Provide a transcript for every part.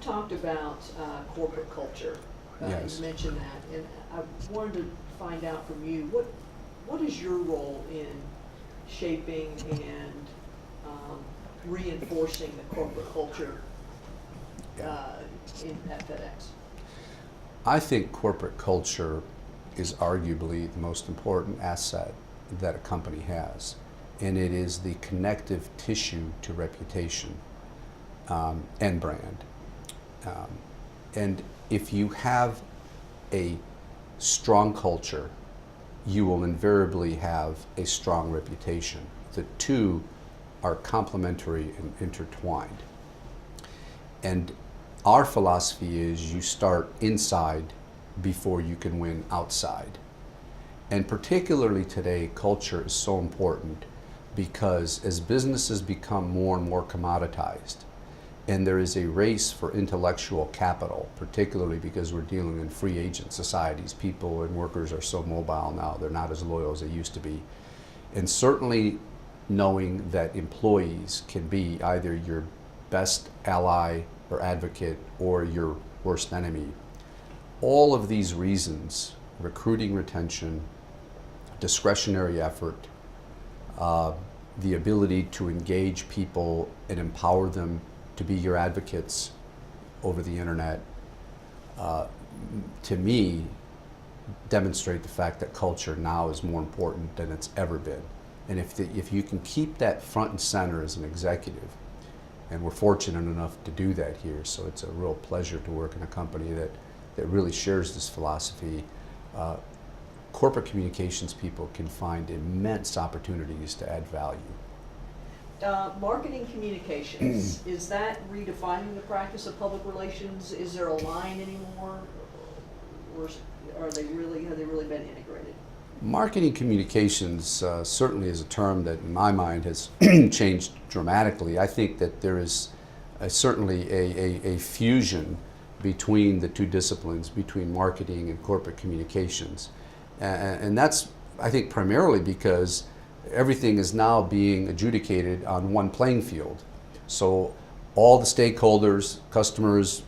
talked about corporate culture. Yes. You mentioned that, and I wanted to find out from you, what is your role in shaping and reinforcing the corporate culture at FedEx? I think corporate culture is arguably the most important asset that a company has, and it is the connective tissue to reputation and brand. And if you have a strong culture, you will invariably have a strong reputation. The two are complementary and intertwined. And our philosophy is you start inside before you can win outside. And particularly today, culture is so important because as businesses become more and more commoditized, and there is a race for intellectual capital, particularly because we're dealing in free agent societies. People and workers are so mobile now, they're not as loyal as they used to be. And certainly knowing that employees can be either your best ally or advocate or your worst enemy. All of these reasons, recruiting, retention, discretionary effort, the ability to engage people and empower them to be your advocates over the internet, to me, demonstrate the fact that culture now is more important than it's ever been. And if you can keep that front and center as an executive, and we're fortunate enough to do that here, so it's a real pleasure to work in a company that really shares this philosophy. Corporate communications people can find immense opportunities to add value. Marketing communications, is that redefining the practice of public relations? Is there a line anymore, or have they really been integrated? Marketing communications certainly is a term that in my mind has changed dramatically. I think that there is certainly a fusion between the two disciplines, between marketing and corporate communications. And that's, I think, primarily because everything is now being adjudicated on one playing field. So all the stakeholders, customers,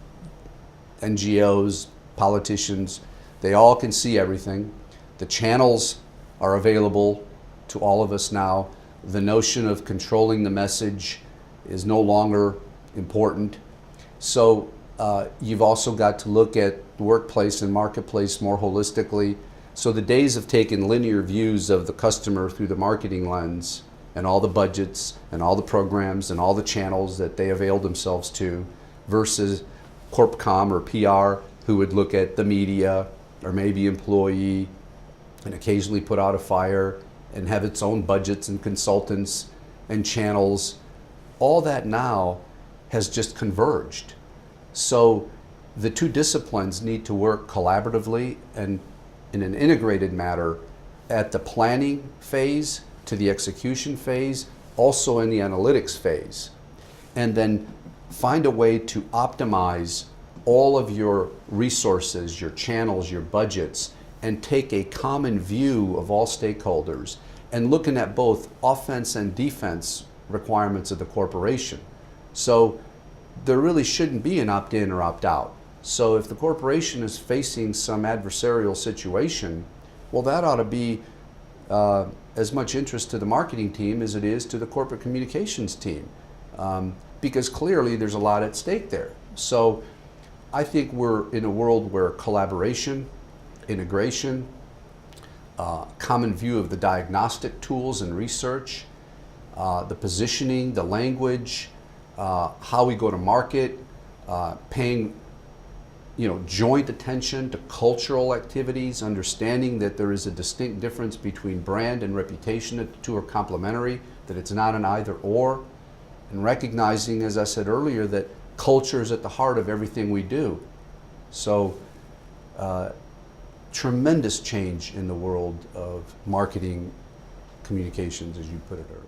NGOs, politicians, they all can see everything. The channels are available to all of us now. The notion of controlling the message is no longer important. So you've also got to look at the workplace and marketplace more holistically. So the days of taking linear views of the customer through the marketing lens and all the budgets and all the programs and all the channels that they availed themselves to versus CorpCom or PR who would look at the media or maybe employee and occasionally put out a fire and have its own budgets and consultants and channels. All that now has just converged. So the two disciplines need to work collaboratively and in an integrated manner at the planning phase to the execution phase, also in the analytics phase. And then find a way to optimize all of your resources, your channels, your budgets, and take a common view of all stakeholders and looking at both offense and defense requirements of the corporation. So there really shouldn't be an opt-in or opt-out. So if the corporation is facing some adversarial situation, well, that ought to be as much interest to the marketing team as it is to the corporate communications team, because clearly there's a lot at stake there. So I think we're in a world where collaboration, integration, common view of the diagnostic tools and research, the positioning, the language, how we go to market, paying joint attention to cultural activities, understanding that there is a distinct difference between brand and reputation, that the two are complementary, that it's not an either or, and recognizing, as I said earlier, that culture is at the heart of everything we do. So tremendous change in the world of marketing communications, as you put it earlier.